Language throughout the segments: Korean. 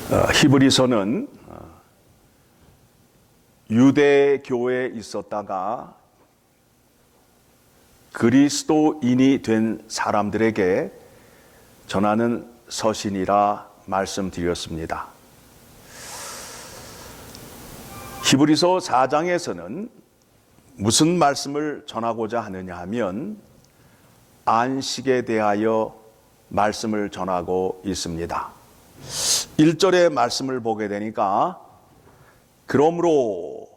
히브리서는 유대교에 있었다가 그리스도인이 된 사람들에게 전하는 서신이라 말씀드렸습니다. 히브리서 4장에서는 무슨 말씀을 전하고자 하느냐 하면 안식에 대하여 말씀을 전하고 있습니다. 1절의 말씀을 보게 되니까 그러므로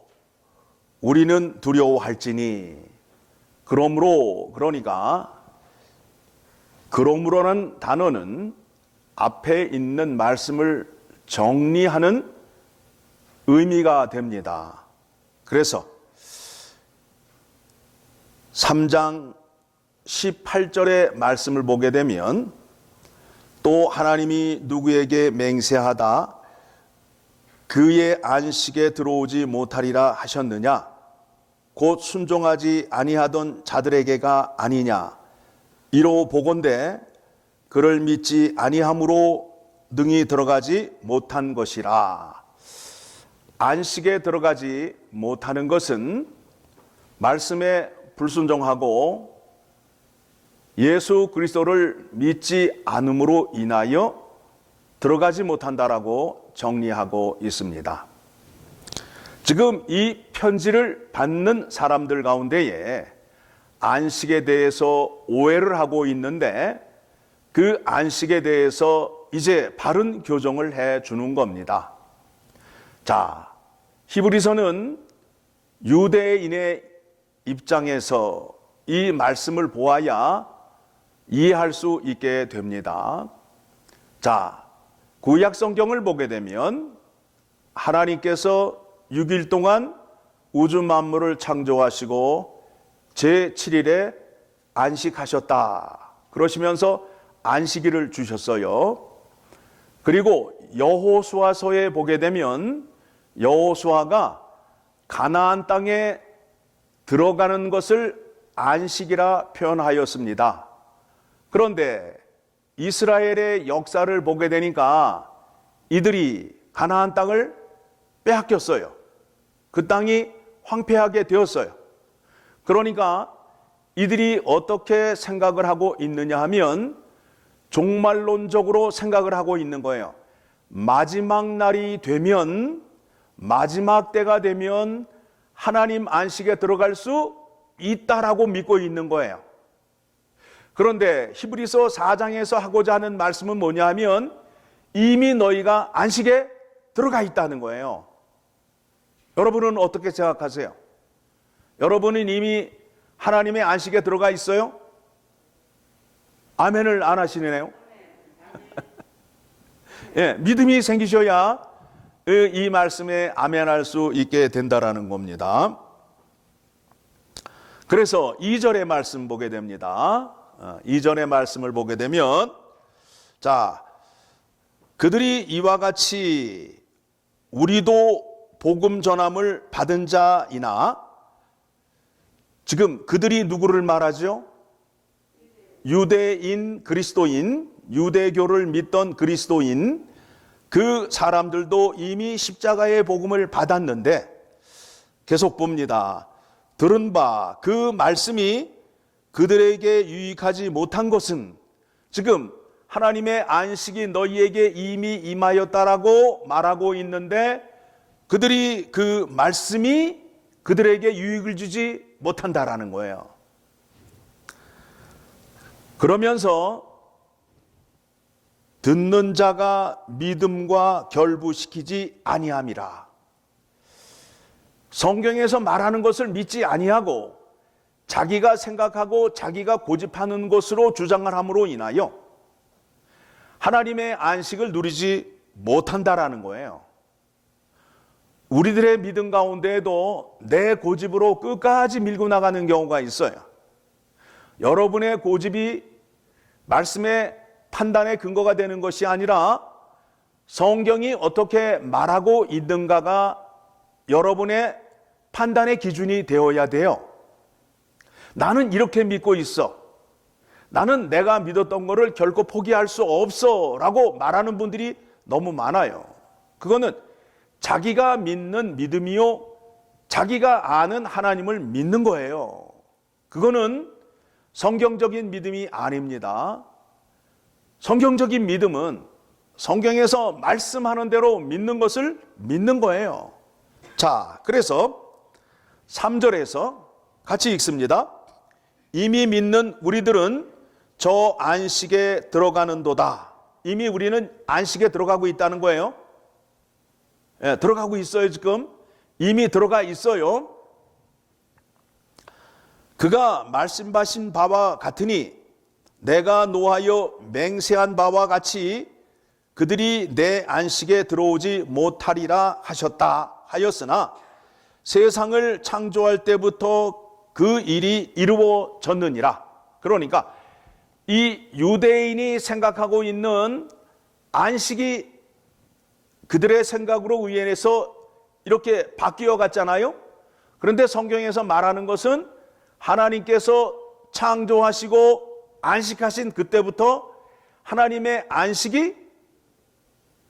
우리는 두려워할지니, 그러므로라는 단어는 앞에 있는 말씀을 정리하는 의미가 됩니다. 그래서 3장 18절의 말씀을 보게 되면 또 하나님이 누구에게 맹세하다 그의 안식에 들어오지 못하리라 하셨느냐, 곧 순종하지 아니하던 자들에게가 아니냐, 이로 보건대 그를 믿지 아니함으로 능히 들어가지 못한 것이라. 안식에 들어가지 못하는 것은 말씀에 불순종하고 예수 그리스도를 믿지 않음으로 인하여 들어가지 못한다라고 정리하고 있습니다. 지금 이 편지를 받는 사람들 가운데에 안식에 대해서 오해를 하고 있는데 그 안식에 대해서 이제 바른 교정을 해 주는 겁니다. 자, 히브리서는 유대인의 입장에서 이 말씀을 보아야 이해할 수 있게 됩니다. 자, 구약 성경을 보게 되면 하나님께서 6일 동안 우주 만물을 창조하시고 제7일에 안식하셨다 그러시면서 안식일을 주셨어요. 그리고 여호수아서에 보게 되면 여호수아가 가나안 땅에 들어가는 것을 안식이라 표현하였습니다. 그런데 이스라엘의 역사를 보게 되니까 이들이 가나안 땅을 빼앗겼어요. 그 땅이 황폐하게 되었어요. 그러니까 이들이 어떻게 생각을 하고 있느냐 하면 종말론적으로 생각을 하고 있는 거예요. 마지막 날이 되면, 마지막 때가 되면 하나님 안식에 들어갈 수 있다라고 믿고 있는 거예요. 그런데 히브리서 4장에서 하고자 하는 말씀은 뭐냐 하면 이미 너희가 안식에 들어가 있다는 거예요. 여러분은 어떻게 생각하세요? 여러분은 이미 하나님의 안식에 들어가 있어요? 아멘을 안 하시네요. 예, 믿음이 생기셔야 이 말씀에 아멘할 수 있게 된다라는 겁니다. 그래서 2절의 말씀 보게 됩니다. 2절의 말씀을 보게 되면, 자, 그들이 이와 같이 우리도 복음 전함을 받은 자이나, 지금 그들이 누구를 말하죠? 유대인, 그리스도인, 유대교를 믿던 그리스도인, 그 사람들도 이미 십자가의 복음을 받았는데 계속 봅니다. 들은 바 그 말씀이 그들에게 유익하지 못한 것은, 지금 하나님의 안식이 너희에게 이미 임하였다라고 말하고 있는데 그들이 그 말씀이 그들에게 유익을 주지 못한다라는 거예요. 그러면서 듣는 자가 믿음과 결부시키지 아니함이라. 성경에서 말하는 것을 믿지 아니하고 자기가 생각하고 자기가 고집하는 것으로 주장을 함으로 인하여 하나님의 안식을 누리지 못한다라는 거예요. 우리들의 믿음 가운데에도 내 고집으로 끝까지 밀고 나가는 경우가 있어요. 여러분의 고집이 말씀의 판단의 근거가 되는 것이 아니라 성경이 어떻게 말하고 있는가가 여러분의 판단의 기준이 되어야 돼요. 나는 이렇게 믿고 있어. 나는 내가 믿었던 거를 결코 포기할 수 없어 라고 말하는 분들이 너무 많아요. 그거는 자기가 믿는 믿음이요, 자기가 아는 하나님을 믿는 거예요. 그거는 성경적인 믿음이 아닙니다. 성경적인 믿음은 성경에서 말씀하는 대로 믿는 것을 믿는 거예요. 자, 그래서 3절에서 같이 읽습니다. 이미 믿는 우리들은 저 안식에 들어가는도다. 이미 우리는 안식에 들어가고 있다는 거예요. 예, 들어가고 있어요. 지금 이미 들어가 있어요. 그가 말씀하신 바와 같으니 내가 노하여 맹세한 바와 같이 그들이 내 안식에 들어오지 못하리라 하셨다 하였으나 세상을 창조할 때부터 그 일이 이루어졌느니라. 그러니까 이 유대인이 생각하고 있는 안식이 그들의 생각으로 의해서 이렇게 바뀌어 갔잖아요. 그런데 성경에서 말하는 것은 하나님께서 창조하시고 안식하신 그때부터 하나님의 안식이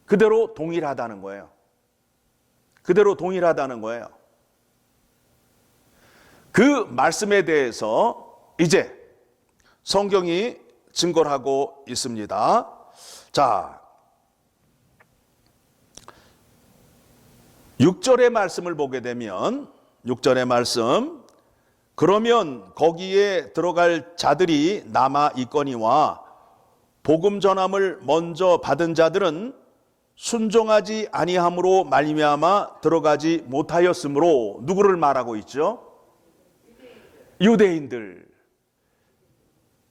그대로 동일하다는 거예요. 그대로 동일하다는 거예요. 그 말씀에 대해서 이제 성경이 증거를 하고 있습니다. 자, 6절의 말씀을 보게 되면 6절의 말씀, 그러면 거기에 들어갈 자들이 남아 있거니와 복음 전함을 먼저 받은 자들은 순종하지 아니함으로 말미암아 들어가지 못하였으므로, 누구를 말하고 있죠? 유대인들.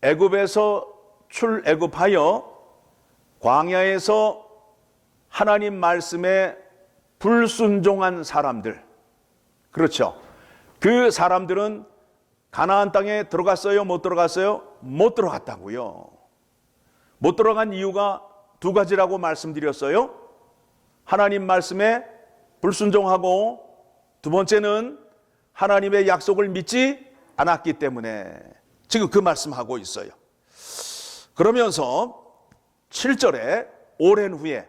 애굽에서 출애굽하여 광야에서 하나님 말씀에 불순종한 사람들, 그렇죠. 그 사람들은 가나안 땅에 들어갔어요? 못 들어갔어요? 못 들어갔다고요. 못 들어간 이유가 두 가지라고 말씀드렸어요. 하나님 말씀에 불순종하고, 두 번째는 하나님의 약속을 믿지 않았기 때문에 지금 그 말씀하고 있어요. 그러면서 7절에 오랜 후에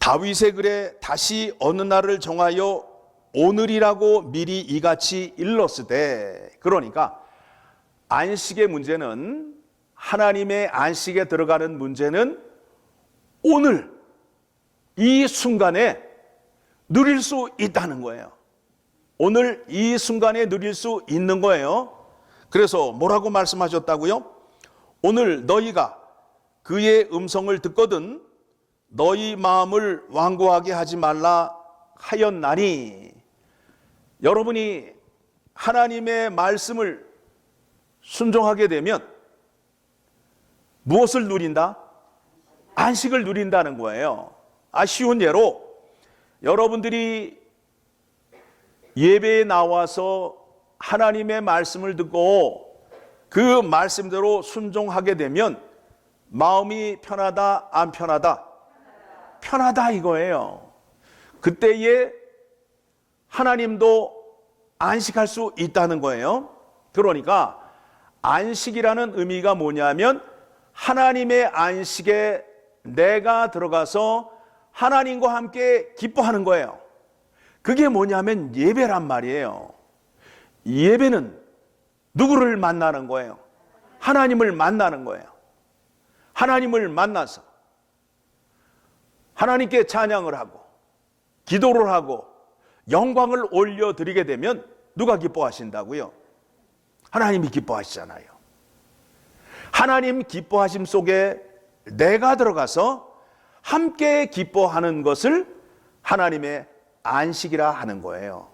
다윗의 글에 다시 어느 날을 정하여 오늘이라고 미리 이같이 일렀으되, 그러니까 안식의 문제는, 하나님의 안식에 들어가는 문제는 오늘 이 순간에 누릴 수 있다는 거예요. 오늘 이 순간에 누릴 수 있는 거예요. 그래서 뭐라고 말씀하셨다고요? 오늘 너희가 그의 음성을 듣거든 너희 마음을 완고하게 하지 말라 하였나니. 여러분이 하나님의 말씀을 순종하게 되면 무엇을 누린다? 안식을 누린다는 거예요. 쉬운 예로 여러분들이 예배에 나와서 하나님의 말씀을 듣고 그 말씀대로 순종하게 되면 마음이 편하다, 안 편하다? 편하다 이거예요. 그때에 하나님도 안식할 수 있다는 거예요. 그러니까 안식이라는 의미가 뭐냐면 하나님의 안식에 내가 들어가서 하나님과 함께 기뻐하는 거예요. 그게 뭐냐면 예배란 말이에요. 예배는 누구를 만나는 거예요? 하나님을 만나는 거예요. 하나님을 만나서 하나님께 찬양을 하고 기도를 하고 영광을 올려드리게 되면 누가 기뻐하신다고요? 하나님이 기뻐하시잖아요. 하나님 기뻐하심 속에 내가 들어가서 함께 기뻐하는 것을 하나님의 안식이라 하는 거예요.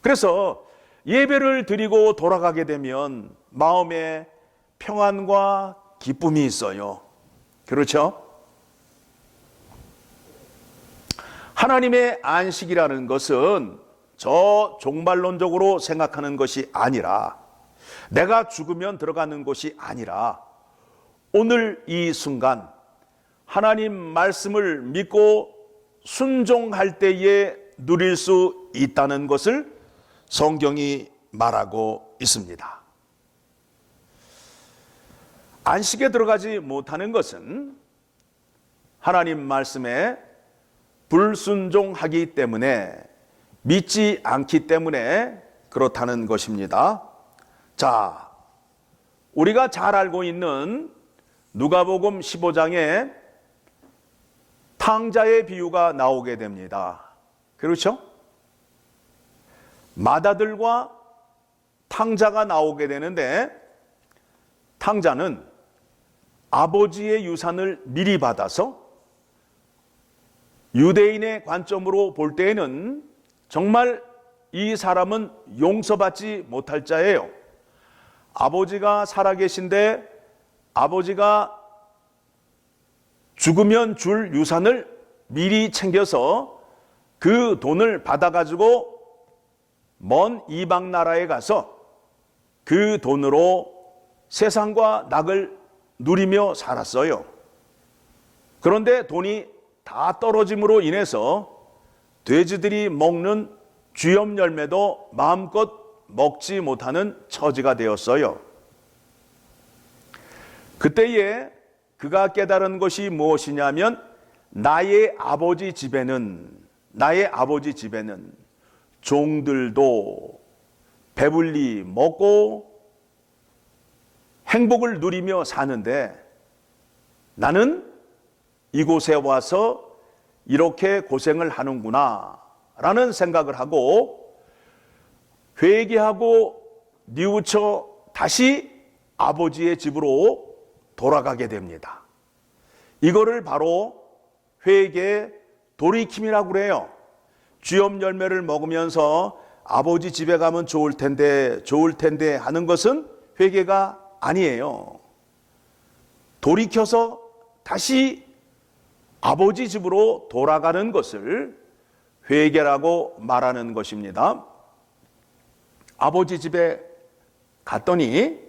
그래서 예배를 드리고 돌아가게 되면 마음에 평안과 기쁨이 있어요. 그렇죠? 하나님의 안식이라는 것은 저 종말론적으로 생각하는 것이 아니라, 내가 죽으면 들어가는 것이 아니라 오늘 이 순간 하나님 말씀을 믿고 순종할 때에 누릴 수 있다는 것을 성경이 말하고 있습니다. 안식에 들어가지 못하는 것은 하나님 말씀에 불순종하기 때문에, 믿지 않기 때문에 그렇다는 것입니다. 자, 우리가 잘 알고 있는 누가복음 15장에 탕자의 비유가 나오게 됩니다. 그렇죠? 맏아들과 탕자가 나오게 되는데, 탕자는 아버지의 유산을 미리 받아서 유대인의 관점으로 볼 때에는 정말 이 사람은 용서받지 못할 자예요. 아버지가 살아계신데 아버지가 죽으면 줄 유산을 미리 챙겨서 그 돈을 받아가지고 먼 이방 나라에 가서 그 돈으로 세상과 낙을 누리며 살았어요. 그런데 돈이 다 떨어짐으로 인해서 돼지들이 먹는 쥐염 열매도 마음껏 먹지 못하는 처지가 되었어요. 그때에 그가 깨달은 것이 무엇이냐면, 나의 아버지 집에는 종들도 배불리 먹고 행복을 누리며 사는데, 나는 이곳에 와서 이렇게 고생을 하는구나 라는 생각을 하고 회개하고 뉘우쳐 다시 아버지의 집으로 돌아가게 됩니다. 이거를 바로 회개 돌이킴이라고 그래요. 쥐염 열매를 먹으면서 아버지 집에 가면 좋을 텐데 하는 것은 회개가 아니에요. 돌이켜서 다시 아버지 집으로 돌아가는 것을 회개라고 말하는 것입니다. 아버지 집에 갔더니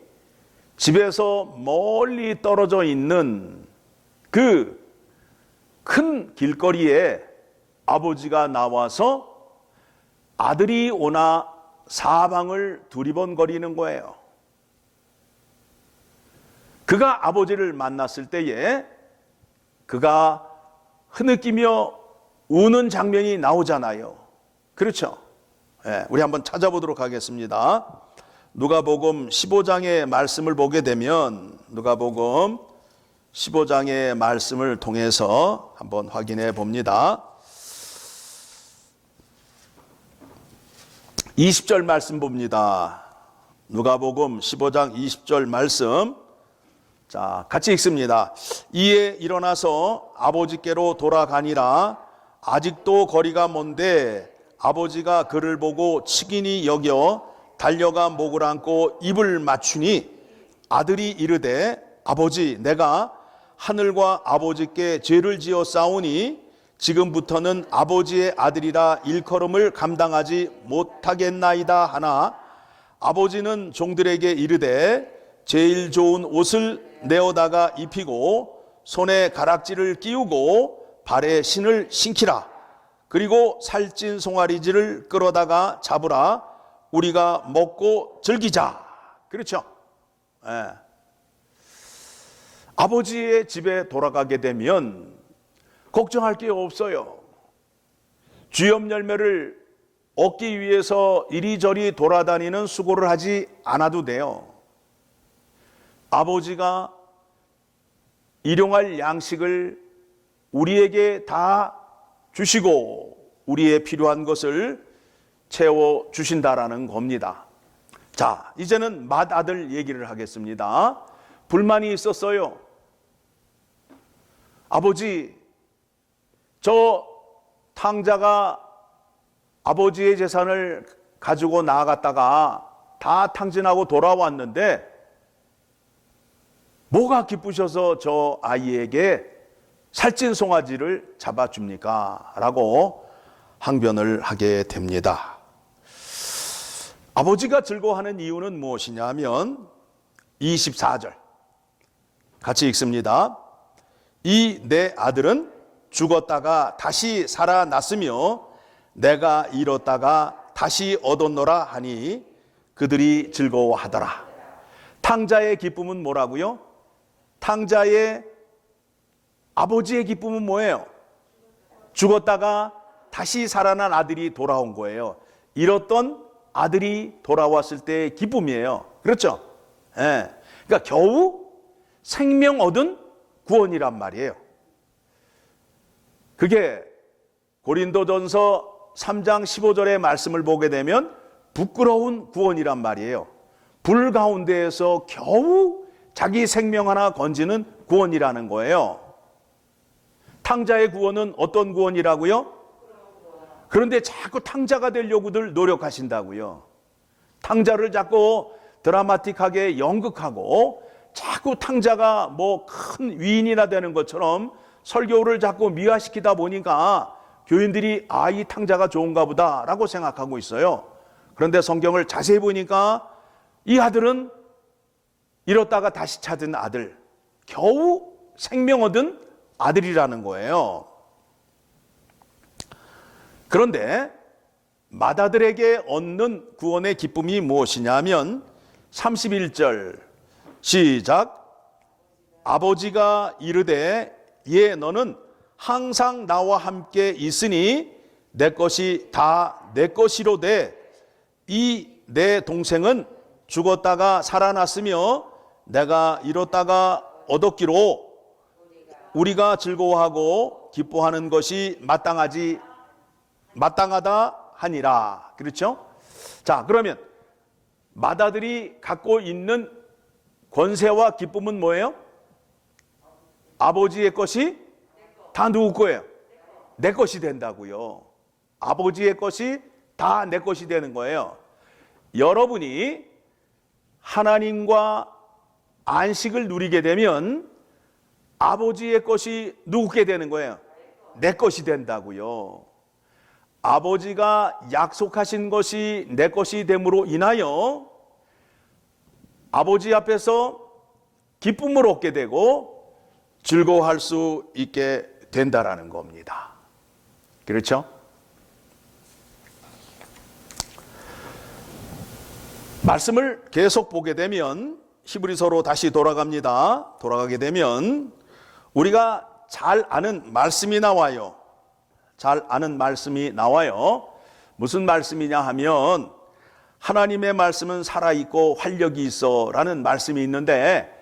집에서 멀리 떨어져 있는 그 큰 길거리에 아버지가 나와서 아들이 오나 사방을 두리번거리는 거예요. 그가 아버지를 만났을 때에 그가 흐느끼며 우는 장면이 나오잖아요. 그렇죠? 네, 우리 한번 찾아보도록 하겠습니다. 누가복음 15장의 말씀을 보게 되면, 누가복음 15장의 말씀을 통해서 한번 확인해 봅니다. 20절 말씀 봅니다. 누가복음 15장 20절 말씀. 자, 같이 읽습니다. 이에 일어나서 아버지께로 돌아가니라. 아직도 거리가 먼데 아버지가 그를 보고 치긴히 여겨 달려가 목을 안고 입을 맞추니, 아들이 이르되 아버지, 내가 하늘과 아버지께 죄를 지어 싸우니 지금부터는 아버지의 아들이라 일컬음을 감당하지 못하겠나이다 하나, 아버지는 종들에게 이르되 제일 좋은 옷을 내어다가 입히고 손에 가락지를 끼우고 발에 신을 신키라. 그리고 살찐 송아리질을 끌어다가 잡으라. 우리가 먹고 즐기자. 그렇죠? 네. 아버지의 집에 돌아가게 되면 걱정할 게 없어요. 쥐염 열매를 얻기 위해서 이리저리 돌아다니는 수고를 하지 않아도 돼요. 아버지가 일용할 양식을 우리에게 다 주시고 우리의 필요한 것을 채워 주신다라는 겁니다. 자, 이제는 맏아들 얘기를 하겠습니다. 불만이 있었어요. 아버지, 저 탕자가 아버지의 재산을 가지고 나아갔다가 다 탕진하고 돌아왔는데 뭐가 기쁘셔서 저 아이에게 살찐 송아지를 잡아줍니까? 라고 항변을 하게 됩니다. 아버지가 즐거워하는 이유는 무엇이냐면 24절 같이 읽습니다. 이 내 아들은 죽었다가 다시 살아났으며 내가 잃었다가 다시 얻었노라 하니 그들이 즐거워하더라. 탕자의 기쁨은 뭐라고요? 탕자의 아버지의 기쁨은 뭐예요? 죽었다가 다시 살아난 아들이 돌아온 거예요. 잃었던 아들이 돌아왔을 때의 기쁨이에요. 그렇죠? 예. 그러니까 겨우 생명 얻은 구원이란 말이에요. 그게 고린도전서 3장 15절의 말씀을 보게 되면 부끄러운 구원이란 말이에요. 불 가운데에서 겨우 자기 생명 하나 건지는 구원이라는 거예요. 탕자의 구원은 어떤 구원이라고요? 그런데 자꾸 탕자가 되려고들 노력하신다고요. 탕자를 자꾸 드라마틱하게 연극하고 자꾸 탕자가 뭐 큰 위인이나 되는 것처럼 설교를 자꾸 미화시키다 보니까 교인들이 이 탕자가 좋은가 보다라고 생각하고 있어요. 그런데 성경을 자세히 보니까 이 아들은 잃었다가 다시 찾은 아들, 겨우 생명 얻은 아들이라는 거예요. 그런데 맏아들에게 얻는 구원의 기쁨이 무엇이냐면 31절 시작. 아버지가 이르되 예 너는 항상 나와 함께 있으니 내 것이 다 내 것이로되 이 내 동생은 죽었다가 살아났으며 내가 잃었다가 얻었기로 우리가 즐거워하고 기뻐하는 것이 마땅하다 하니라. 그렇죠? 자, 그러면 맏아들이 갖고 있는 권세와 기쁨은 뭐예요? 아버지의 것이 다 누구 거예요? 내 것이 된다고요. 아버지의 것이 다 내 것이 되는 거예요. 여러분이 하나님과 안식을 누리게 되면 아버지의 것이 누구게 되는 거예요? 내 것이 된다고요. 아버지가 약속하신 것이 내 것이 됨으로 인하여 아버지 앞에서 기쁨을 얻게 되고 즐거워할 수 있게 된다라는 겁니다. 그렇죠? 말씀을 계속 보게 되면 히브리서로 다시 돌아가게 되면 우리가 잘 아는 말씀이 나와요. 잘 아는 말씀이 나와요. 무슨 말씀이냐 하면 하나님의 말씀은 살아있고 활력이 있어 라는 말씀이 있는데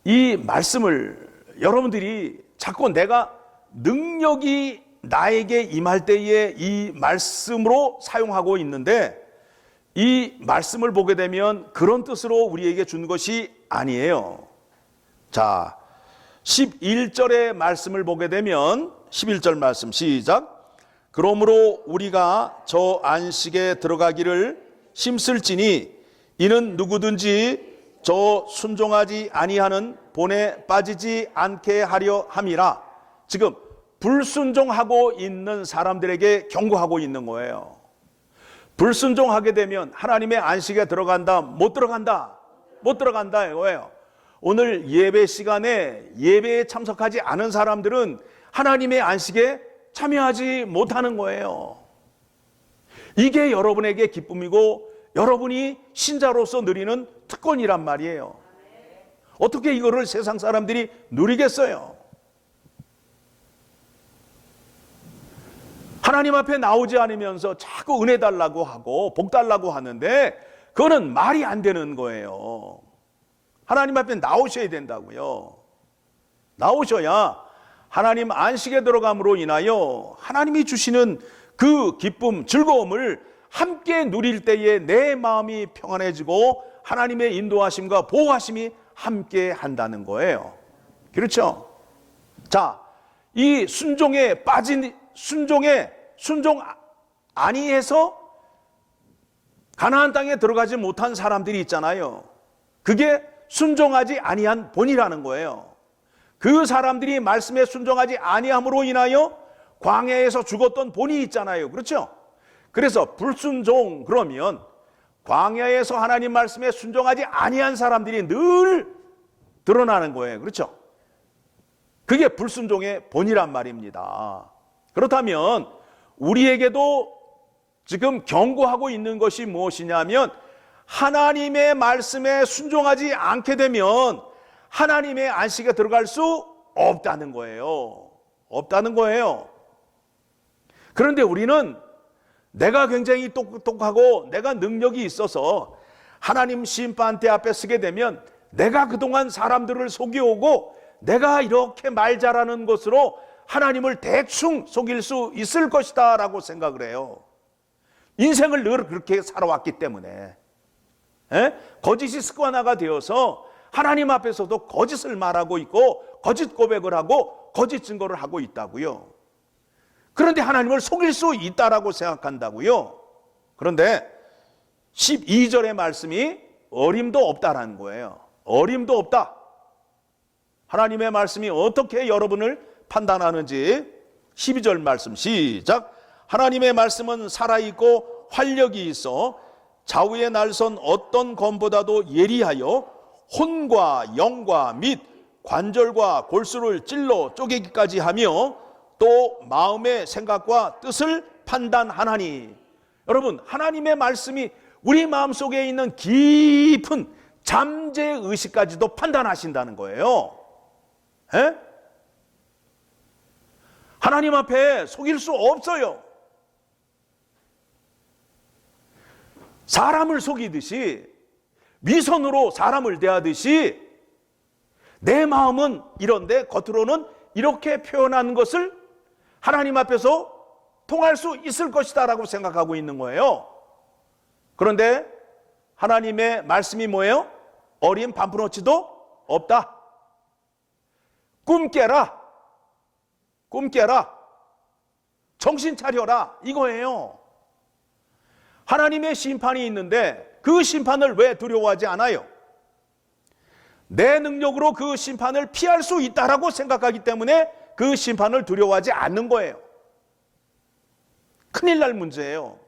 이 말씀을 여러분들이 자꾸 내가 능력이 나에게 임할 때에 이 말씀으로 사용하고 있는데 이 말씀을 보게 되면 그런 뜻으로 우리에게 준 것이 아니에요. 자, 11절의 말씀을 보게 되면 11절 말씀 시작. 그러므로 우리가 저 안식에 들어가기를 힘쓸지니 이는 누구든지 저 순종하지 아니하는 본에 빠지지 않게 하려 함이라. 지금 불순종하고 있는 사람들에게 경고하고 있는 거예요. 불순종하게 되면 하나님의 안식에 들어간다, 못 들어간다, 못 들어간다 이거예요. 오늘 예배 시간에 예배에 참석하지 않은 사람들은 하나님의 안식에 참여하지 못하는 거예요. 이게 여러분에게 기쁨이고 여러분이 신자로서 누리는 특권이란 말이에요. 어떻게 이거를 세상 사람들이 누리겠어요? 하나님 앞에 나오지 않으면서 자꾸 은혜 달라고 하고 복 달라고 하는데 그거는 말이 안 되는 거예요. 하나님 앞에 나오셔야 된다고요. 나오셔야 하나님 안식에 들어감으로 인하여 하나님이 주시는 그 기쁨, 즐거움을 함께 누릴 때에 내 마음이 평안해지고 하나님의 인도하심과 보호하심이 함께 한다는 거예요. 그렇죠? 자, 이 순종에 빠진 순종 아니해서 가나안 땅에 들어가지 못한 사람들이 있잖아요. 그게 순종하지 아니한 본이라는 거예요. 그 사람들이 말씀에 순종하지 아니함으로 인하여 광야에서 죽었던 본이 있잖아요. 그렇죠? 그래서 불순종 그러면 광야에서 하나님 말씀에 순종하지 아니한 사람들이 늘 드러나는 거예요. 그렇죠? 그게 불순종의 본이란 말입니다. 그렇다면 우리에게도 지금 경고하고 있는 것이 무엇이냐면 하나님의 말씀에 순종하지 않게 되면 하나님의 안식에 들어갈 수 없다는 거예요. 없다는 거예요. 그런데 우리는 내가 굉장히 똑똑하고 내가 능력이 있어서 하나님 심판대 앞에 서게 되면 내가 그동안 사람들을 속여오고 내가 이렇게 말 잘하는 것으로 하나님을 대충 속일 수 있을 것이다 라고 생각을 해요. 인생을 늘 그렇게 살아왔기 때문에 거짓이 습관화가 되어서 하나님 앞에서도 거짓을 말하고 있고 거짓 고백을 하고 거짓 증거를 하고 있다고요. 그런데 하나님을 속일 수 있다라고 생각한다고요. 그런데 12절의 말씀이 어림도 없다라는 거예요. 어림도 없다. 하나님의 말씀이 어떻게 여러분을 판단하는지 12절 말씀 시작. 하나님의 말씀은 살아있고 활력이 있어 좌우에 날선 어떤 검보다도 예리하여 혼과 영과 및 관절과 골수를 찔러 쪼개기까지 하며 또 마음의 생각과 뜻을 판단하나니. 여러분, 하나님의 말씀이 우리 마음속에 있는 깊은 잠재의식까지도 판단하신다는 거예요. 하나님 앞에 속일 수 없어요. 사람을 속이듯이 위선으로 사람을 대하듯이 내 마음은 이런데 겉으로는 이렇게 표현한 것을 하나님 앞에서 통할 수 있을 것이다 라고 생각하고 있는 거예요. 그런데 하나님의 말씀이 뭐예요? 어린 반푼어치도 없다. 꿈 깨라. 꿈 깨라. 정신 차려라. 이거예요. 하나님의 심판이 있는데 그 심판을 왜 두려워하지 않아요? 내 능력으로 그 심판을 피할 수 있다라고 생각하기 때문에 그 심판을 두려워하지 않는 거예요. 큰일 날 문제예요.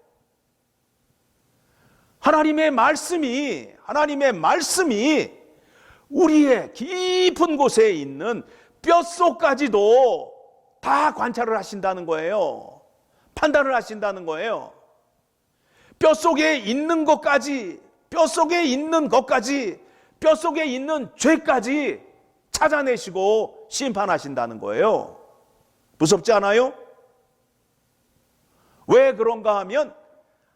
하나님의 말씀이 우리의 깊은 곳에 있는 뼛속까지도 다 관찰을 하신다는 거예요. 판단을 하신다는 거예요. 뼛속에 있는 것까지, 뼛속에 있는 죄까지 찾아내시고 심판하신다는 거예요. 무섭지 않아요? 왜 그런가 하면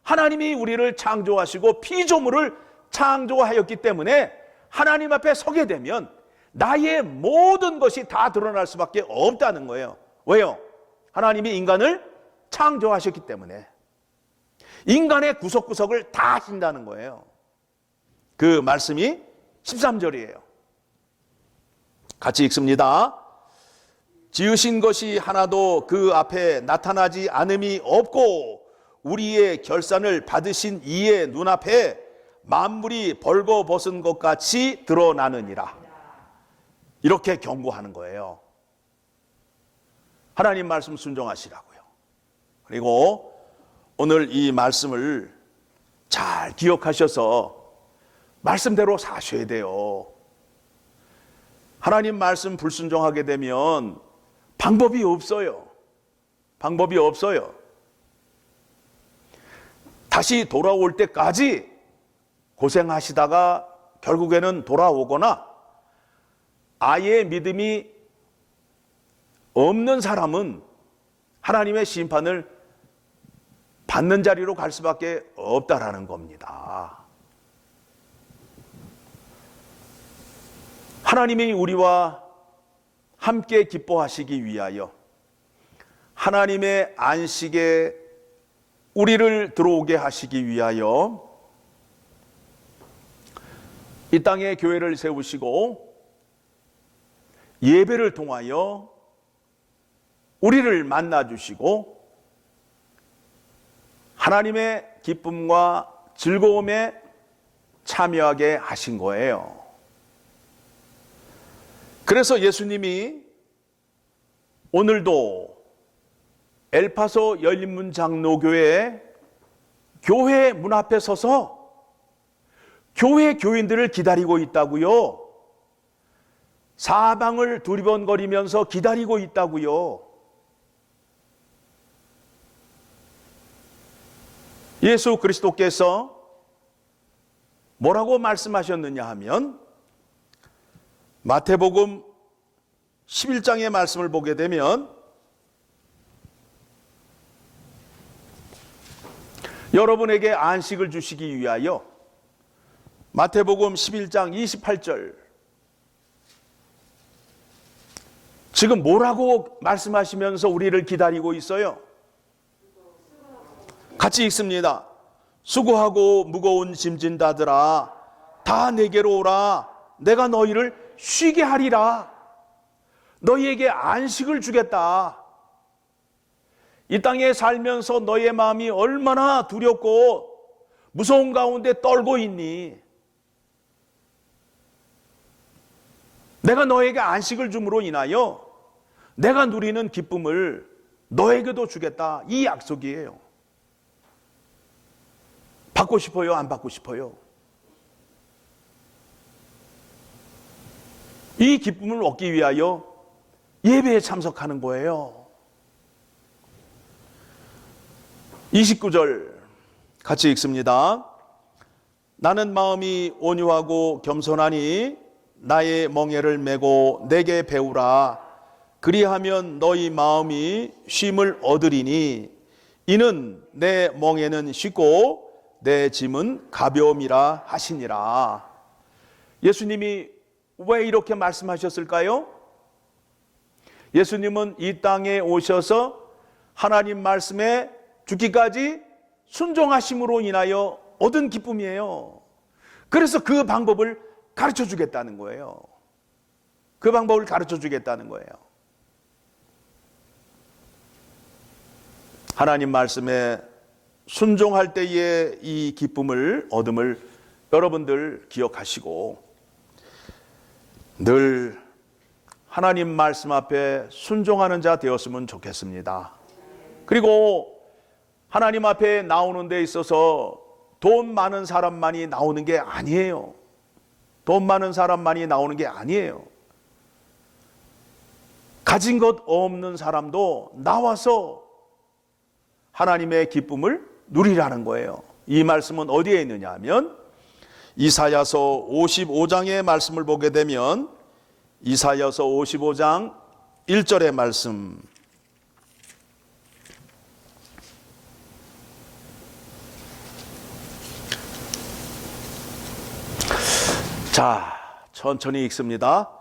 하나님이 우리를 창조하시고 피조물을 창조하였기 때문에 하나님 앞에 서게 되면 나의 모든 것이 다 드러날 수밖에 없다는 거예요. 왜요? 하나님이 인간을 창조하셨기 때문에 인간의 구석구석을 다 아신다는 거예요. 그 말씀이 13절이에요. 같이 읽습니다. 지으신 것이 하나도 그 앞에 나타나지 않음이 없고 우리의 결산을 받으신 이의 눈앞에 만물이 벌거벗은 것 같이 드러나느니라. 이렇게 경고하는 거예요. 하나님 말씀 순종하시라고요. 그리고 오늘 이 말씀을 잘 기억하셔서 말씀대로 사셔야 돼요. 하나님 말씀 불순종하게 되면 방법이 없어요. 방법이 없어요. 다시 돌아올 때까지 고생하시다가 결국에는 돌아오거나 아예 믿음이 없는 사람은 하나님의 심판을 받는 자리로 갈 수밖에 없다라는 겁니다. 하나님이 우리와 함께 기뻐하시기 위하여 하나님의 안식에 우리를 들어오게 하시기 위하여 이 땅에 교회를 세우시고 예배를 통하여 우리를 만나주시고 하나님의 기쁨과 즐거움에 참여하게 하신 거예요. 그래서 예수님이 오늘도 엘파소 열린문 장로교회 교회 문 앞에 서서 교회 교인들을 기다리고 있다고요. 사방을 두리번거리면서 기다리고 있다고요. 예수 그리스도께서 뭐라고 말씀하셨느냐 하면 마태복음 11장의 말씀을 보게 되면 여러분에게 안식을 주시기 위하여 마태복음 11장 28절 지금 뭐라고 말씀하시면서 우리를 기다리고 있어요? 같이 읽습니다. 수고하고 무거운 짐진 자들아 다 내게로 오라. 내가 너희를 쉬게 하리라. 너희에게 안식을 주겠다. 이 땅에 살면서 너의 마음이 얼마나 두렵고 무서운 가운데 떨고 있니? 내가 너에게 안식을 줌으로 인하여 내가 누리는 기쁨을 너에게도 주겠다. 이 약속이에요. 받고 싶어요? 안 받고 싶어요? 이 기쁨을 얻기 위하여 예배에 참석하는 거예요. 29절 같이 읽습니다. 나는 마음이 온유하고 겸손하니 나의 멍에를 메고 내게 배우라. 그리하면 너희 마음이 쉼을 얻으리니 이는 내 멍에는 쉽고 내 짐은 가벼움이라 하시니라. 예수님이 왜 이렇게 말씀하셨을까요? 예수님은 이 땅에 오셔서 하나님 말씀에 죽기까지 순종하심으로 인하여 얻은 기쁨이에요. 그래서 그 방법을 가르쳐 주겠다는 거예요. 그 방법을 가르쳐 주겠다는 거예요. 하나님 말씀에 순종할 때의 이 기쁨을 얻음을 여러분들 기억하시고 늘 하나님 말씀 앞에 순종하는 자 되었으면 좋겠습니다. 그리고 하나님 앞에 나오는 데 있어서 돈 많은 사람만이 나오는 게 아니에요. 돈 많은 사람만이 나오는 게 아니에요. 가진 것 없는 사람도 나와서 하나님의 기쁨을 누리라는 거예요. 이 말씀은 어디에 있느냐 하면 이사야서 55장의 말씀을 보게 되면 이사야서 55장 1절의 말씀 자, 천천히 읽습니다.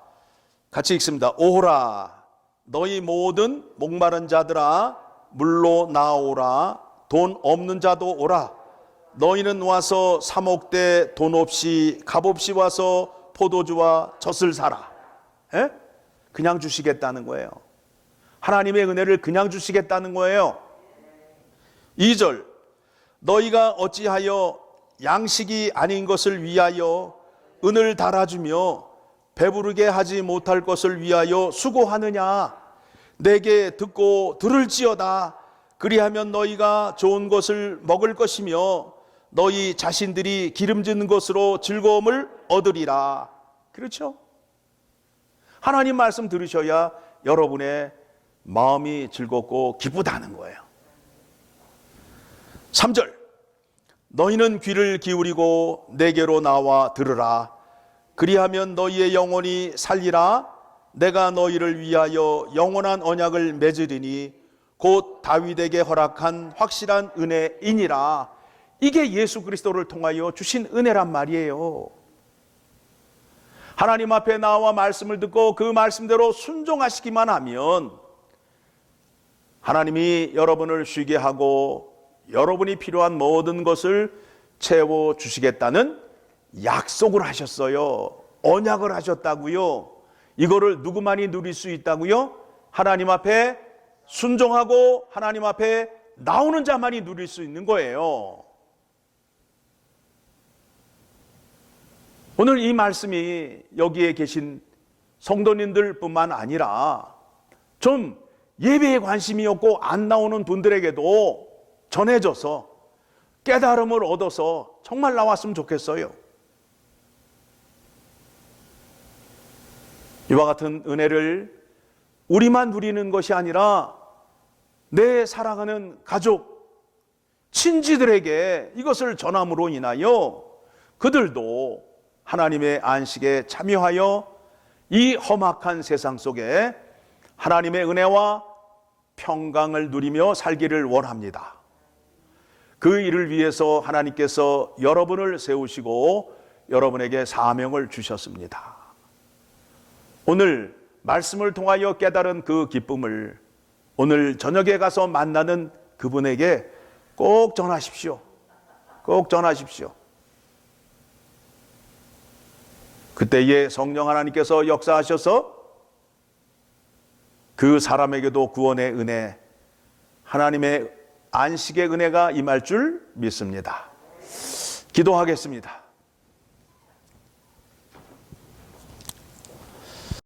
같이 읽습니다. 오호라 너희 모든 목마른 자들아 물로 나오라. 돈 없는 자도 오라. 너희는 와서 사 먹되 돈 없이 값 없이 와서 포도주와 젖을 사라. 에? 그냥 주시겠다는 거예요. 하나님의 은혜를 그냥 주시겠다는 거예요. 2절 너희가 어찌하여 양식이 아닌 것을 위하여 은을 달아주며 배부르게 하지 못할 것을 위하여 수고하느냐. 내게 듣고 들을지어다. 그리하면 너희가 좋은 것을 먹을 것이며 너희 자신들이 기름진 것으로 즐거움을 얻으리라. 그렇죠? 하나님 말씀 들으셔야 여러분의 마음이 즐겁고 기쁘다는 거예요. 3절 너희는 귀를 기울이고 내게로 나와 들으라. 그리하면 너희의 영혼이 살리라. 내가 너희를 위하여 영원한 언약을 맺으리니 곧 다윗에게 허락한 확실한 은혜이니라. 이게 예수 그리스도를 통하여 주신 은혜란 말이에요. 하나님 앞에 나와 말씀을 듣고 그 말씀대로 순종하시기만 하면 하나님이 여러분을 쉬게 하고 여러분이 필요한 모든 것을 채워주시겠다는 약속을 하셨어요. 언약을 하셨다고요. 이거를 누구만이 누릴 수 있다고요? 하나님 앞에 순종하고 하나님 앞에 나오는 자만이 누릴 수 있는 거예요. 오늘 이 말씀이 여기에 계신 성도님들 뿐만 아니라 좀 예배에 관심이 없고 안 나오는 분들에게도 전해져서 깨달음을 얻어서 정말 나왔으면 좋겠어요. 이와 같은 은혜를 우리만 누리는 것이 아니라 내 사랑하는 가족, 친지들에게 이것을 전함으로 인하여 그들도 하나님의 안식에 참여하여 이 험악한 세상 속에 하나님의 은혜와 평강을 누리며 살기를 원합니다. 그 일을 위해서 하나님께서 여러분을 세우시고 여러분에게 사명을 주셨습니다. 오늘 말씀을 통하여 깨달은 그 기쁨을 오늘 저녁에 가서 만나는 그분에게 꼭 전하십시오. 꼭 전하십시오. 그때에 성령 하나님께서 역사하셔서 그 사람에게도 구원의 은혜, 하나님의 안식의 은혜가 임할 줄 믿습니다. 기도하겠습니다.